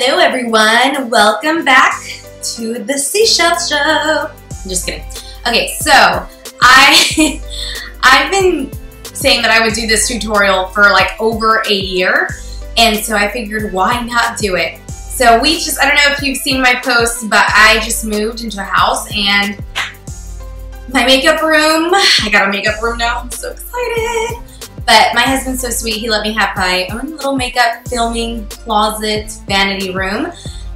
Hello everyone, welcome back to the Seashell Show. I'm just kidding. Okay, so I've been saying that I would do this tutorial for like over a year, and so I figured why not do it. So I don't know if you've seen my posts, but I just moved into a house and my makeup room, I got a makeup room now, I'm so excited. But my husband's so sweet, he let me have my own little makeup filming closet vanity room.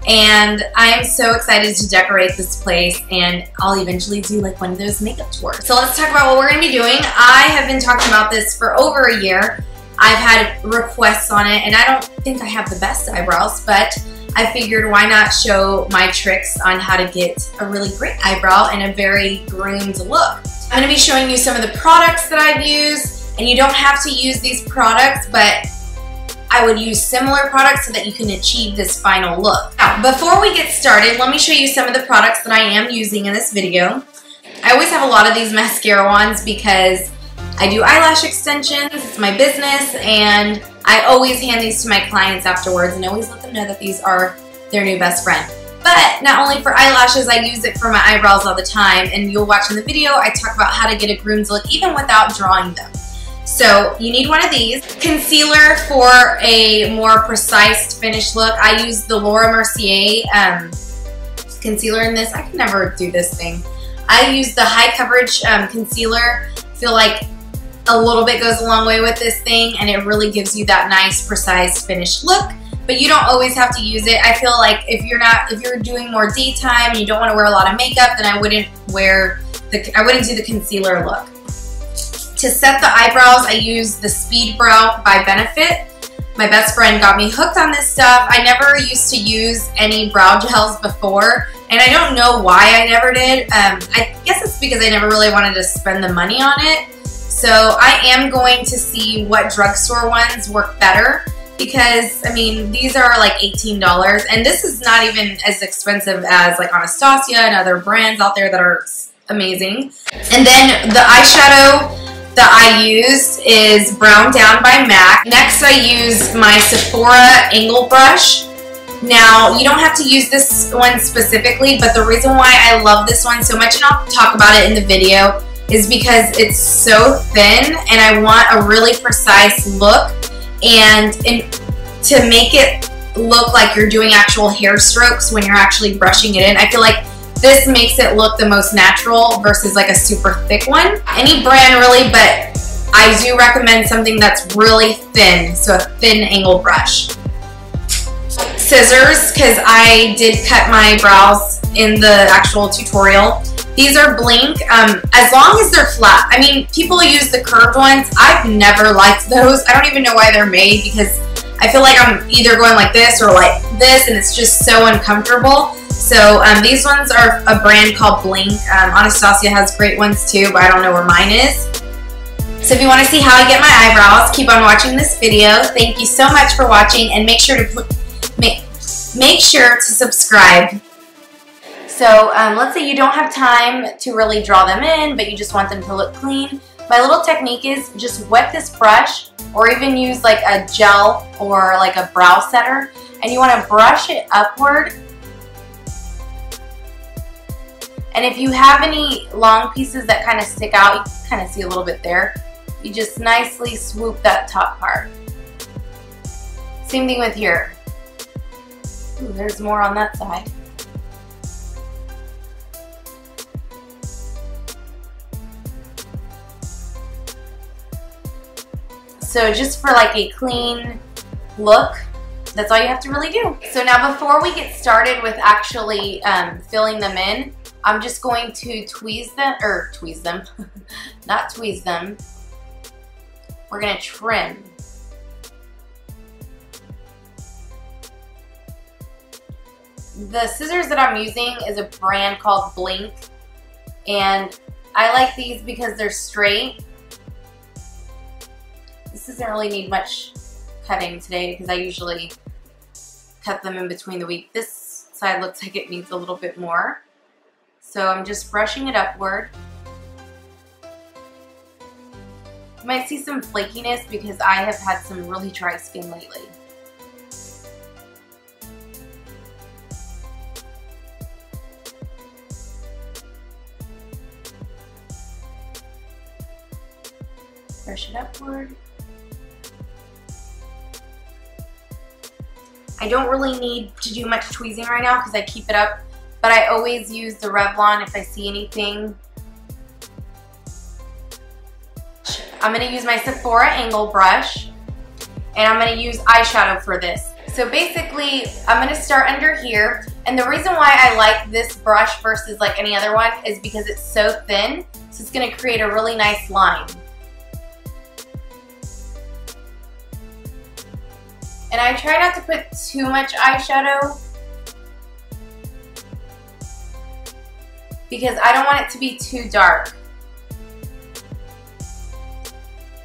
And I am so excited to decorate this place, and I'll eventually do like one of those makeup tours. So let's talk about what we're gonna be doing. I have been talking about this for over a year. I've had requests on it, and I don't think I have the best eyebrows, but I figured why not show my tricks on how to get a really great eyebrow and a very groomed look. I'm gonna be showing you some of the products that I've used. And you don't have to use these products, but I would use similar products so that you can achieve this final look. Now, before we get started, let me show you some of the products that I am using in this video. I always have a lot of these mascara wands because I do eyelash extensions, it's my business, and I always hand these to my clients afterwards and always let them know that these are their new best friend. But not only for eyelashes, I use it for my eyebrows all the time, and you'll watch in the video, I talk about how to get a groomed look even without drawing them. So you need one of these. Concealer for a more precise finish look. I use the Mercier concealer in this. I can never do this thing. I use the high coverage concealer. I feel like a little bit goes a long way with this thing, and it really gives you that nice precise finished look. But you don't always have to use it. I feel like if you're doing more daytime and you don't want to wear a lot of makeup, then I wouldn't do the concealer look. To set the eyebrows, I use the Speed Brow by Benefit. My best friend got me hooked on this stuff. I never used to use any brow gels before, and I don't know why I never did. I guess it's because I never really wanted to spend the money on it. So I am going to see what drugstore ones work better because, I mean, these are like $18, and this is not even as expensive as like Anastasia and other brands out there that are amazing. And then the eyeshadow that I used is Brown Down by MAC. Next I use my Sephora angle brush. Now you don't have to use this one specifically, but the reason why I love this one so much, and I'll talk about it in the video, is because it's so thin and I want a really precise look, and to make it look like you're doing actual hair strokes when you're actually brushing it in. I feel like this makes it look the most natural versus like a super thick one. Any brand really, but I do recommend something that's really thin, so a thin angle brush. Scissors, because I did cut my brows in the actual tutorial. These are Blink, as long as they're flat. I mean, people use the curved ones. I've never liked those. I don't even know why they're made because I feel like I'm either going like this or like this, and it's just so uncomfortable. So these ones are a brand called Blink. Anastasia has great ones too, but I don't know where mine is. So if you want to see how I get my eyebrows, keep on watching this video. Thank you so much for watching, and make sure to subscribe. So let's say you don't have time to really draw them in, but you just want them to look clean. My little technique is just wet this brush, or even use like a gel or like a brow setter, and you want to brush it upward. And if you have any long pieces that kind of stick out, you can kind of see a little bit there, you just nicely swoop that top part. Same thing with here. Ooh, there's more on that side. So just for like a clean look, that's all you have to really do. So now before we get started with actually filling them in, I'm just going to not tweeze them. We're gonna trim. The scissors that I'm using is a brand called Blink, and I like these because they're straight. This doesn't really need much cutting today because I usually cut them in between the week. This side looks like it needs a little bit more. So I'm just brushing it upward. You might see some flakiness because I have had some really dry skin lately. Brush it upward. I don't really need to do much tweezing right now because I keep it up, but I always use the Revlon if I see anything. I'm going to use my Sephora angle brush, and I'm going to use eyeshadow for this. So basically, I'm going to start under here, and the reason why I like this brush versus like any other one is because it's so thin, so it's going to create a really nice line. And I try not to put too much eyeshadow because I don't want it to be too dark.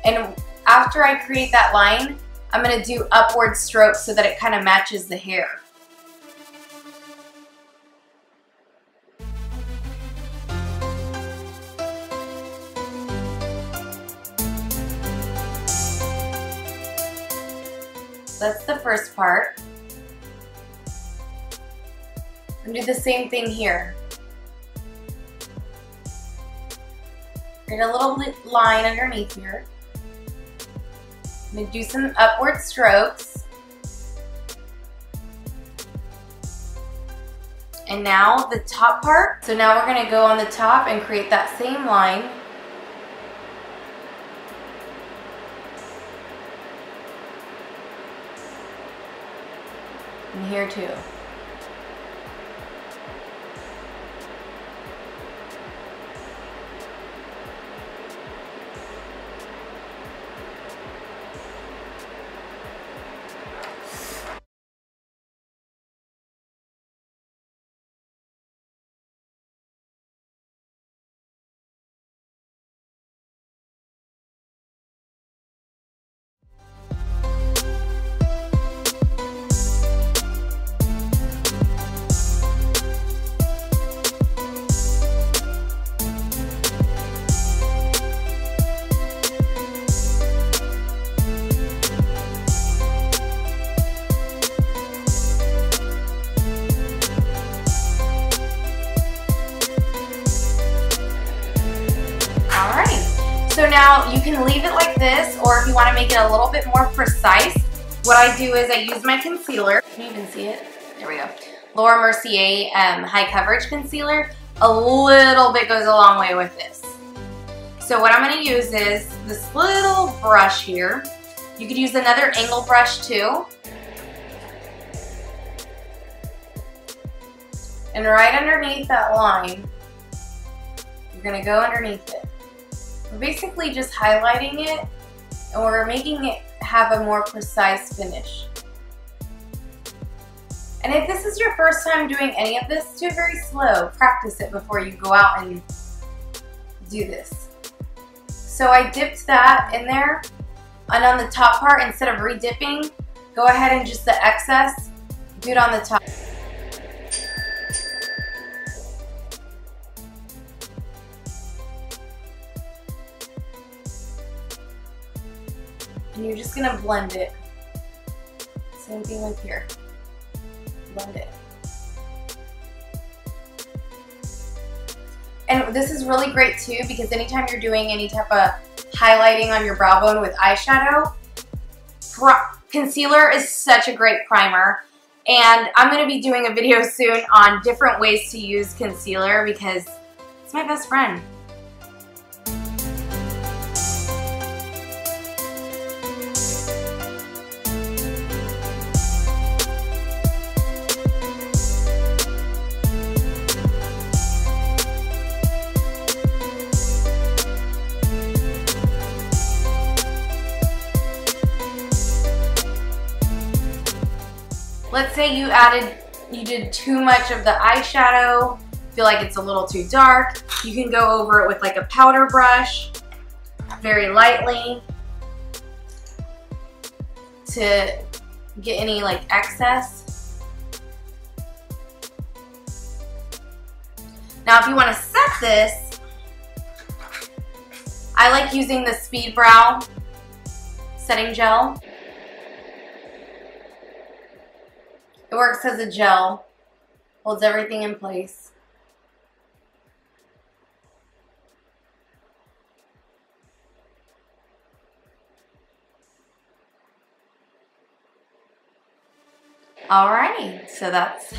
And after I create that line, I'm going to do upward strokes so that it kind of matches the hair. That's the first part. And do the same thing here. Create a little line underneath here. I'm going to do some upward strokes. And now the top part. So now we're going to go on the top and create that same line. And here too. So now you can leave it like this, or if you want to make it a little bit more precise, what I do is I use my concealer. Can you even see it? There we go. Laura Mercier High Coverage Concealer. A little bit goes a long way with this. So what I'm going to use is this little brush here. You could use another angle brush too. And right underneath that line, you're going to go underneath it. We're basically just highlighting it, and we're making it have a more precise finish. And if this is your first time doing any of this, do it very slow. Practice it before you go out and do this. So I dipped that in there, and on the top part, instead of re-dipping, go ahead and just the excess, do it on the top. And you're just gonna blend it. Same thing like here. Blend it. And this is really great too because anytime you're doing any type of highlighting on your brow bone with eyeshadow, concealer is such a great primer. And I'm gonna be doing a video soon on different ways to use concealer because it's my best friend. Let's say you did too much of the eyeshadow, feel like it's a little too dark. You can go over it with like a powder brush, very lightly, to get any like excess. Now if you want to set this, I like using the Speed Brow setting gel. It works as a gel, holds everything in place. Alrighty, so that's